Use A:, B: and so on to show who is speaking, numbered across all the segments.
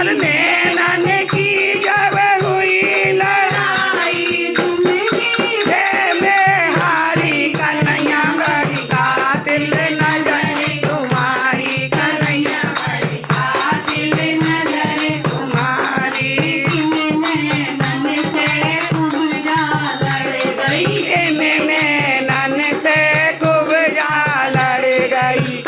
A: और नैनन की जब हुई लड़ाई में हारी कन्हैया बड़ी कातिल नजर तुम्हारी कन्हैया बड़ी कातिल नजर तुम्हारी नैनन से कुब्जा लड़ गई नैनन से कुब्जा लड़ गई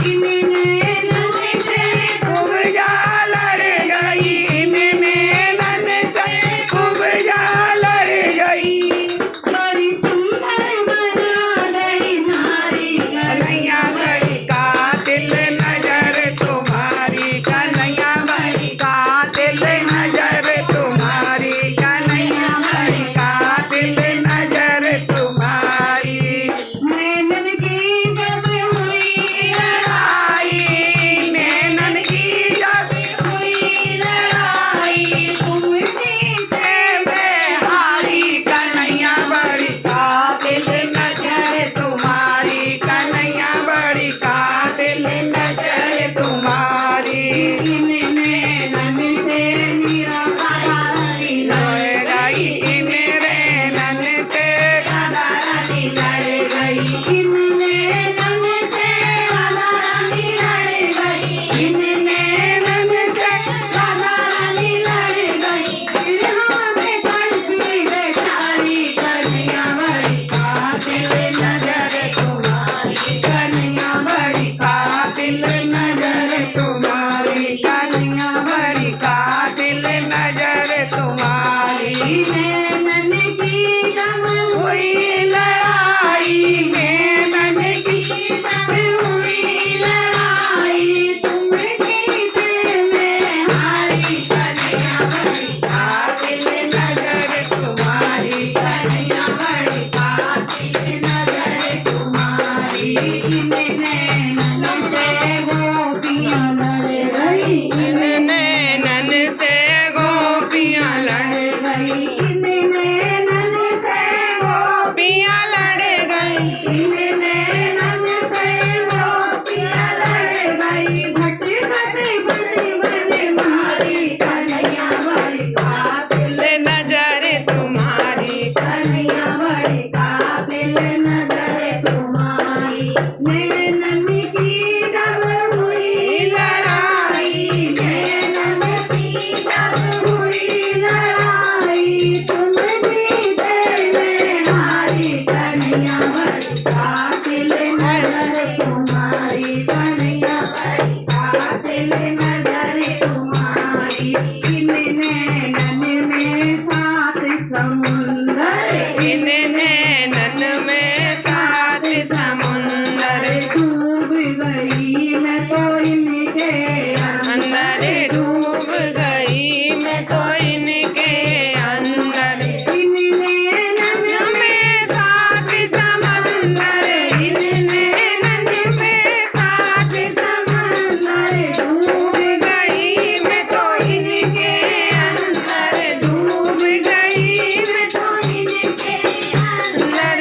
A: कुब्जा लड़ गई नैनन से कुब्जा लड़ गई बड़ी सुंदर बना गई नारी कन्हैया बड़ी कातिल नजर तुम्हारी कन्हैया बड़ी कातिल नजर तुम्हारी कन्हैया बड़ी कातिल नजर तुम्हारी नैनन की जब हुई लड़ाई नैनन की जब हुई लड़ाई तुम जीते में हारी कन्हैया बड़ी कातिल नजर तुम्हारी कन्हैया बड़ी कातिल नजर तुम्हारी नैनन से मीरा रानी लड़ गई नैनन से राधा रानी लड़ गई नैनन से राधा रानी लड़ गई नैनन से राधा रानी लड़ गई हमें कल्पी बेचारी कन्हैया बड़ी कातिल नजर तुम्हारी कन्हैया बड़ी कातिल नजर तुम्हारी कन्हैया बड़ी कातिल नजर तुम्हारी नैनन की जब हुई लड़ाई नैनन की जब हुई लड़ाई तुम जीते में हारी कन्हैया बड़ी कातिल नजर तुम्हारी कन्हैया बड़ी कातिल नजर तुम्हारी नैनन से गोपियां लड़ गई नैनन से गोपियां लड़ गई नैनन से गोपियां लड़ गई नैनन से गोपियां लड़ गई भटकत बने बने मारी कन्हैया बड़ी कातिल नजर तुम्हारी कन्हैया बड़ी कातिल नजर तुम्हारी नैनन की जब हुई लड़ाई नैनन की जब हुई लड़ाई तुम जीते में हारी कन्हैया बड़ी कातिल नजर तुम्हारी कन्हैया बड़ी कातिल नजर तुम्हारी नैनन में सात समुंदर नैनन में सात समुंदर डूब गई मैं तो इनके अंदर डूब गई मैं तो इनके अंदर नैनन में सात समंदर नैनन में सात समंदर डूब गई मैं तो इनके अंदर डूब गई मैं तो इनके अंदर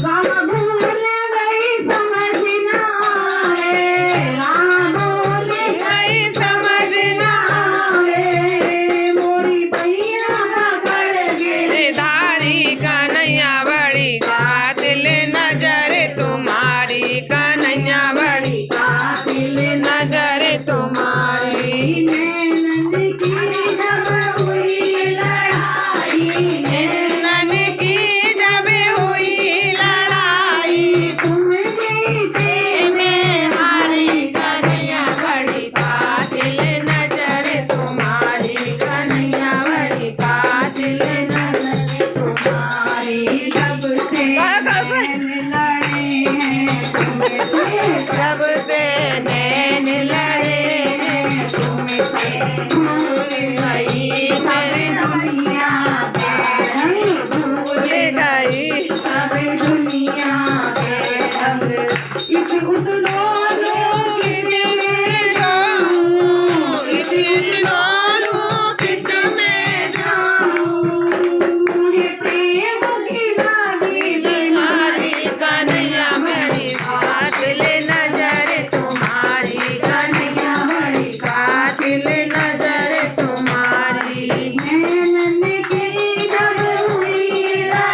A: राम भूल गई समझ ना आए राम भूल गई समझ ना आए मोरी पैया पकड़ गिरे धारी कन्हैया बड़ी कातिल नजर तुम्हारी कन्हैया बड़ी कातिल नजर तुम्हारी नैनन की जब हुई लड़ाई नैनन की जब हुई लड़ाई तुम जीते में हारी कन्हैया बड़ी कातिल नजर तुम्हारी कन्हैया बड़ी कातिल नजर तुम्हारी जब से नैन लड़े हैं जब से नैन लड़े हैं तुमसे भूल गई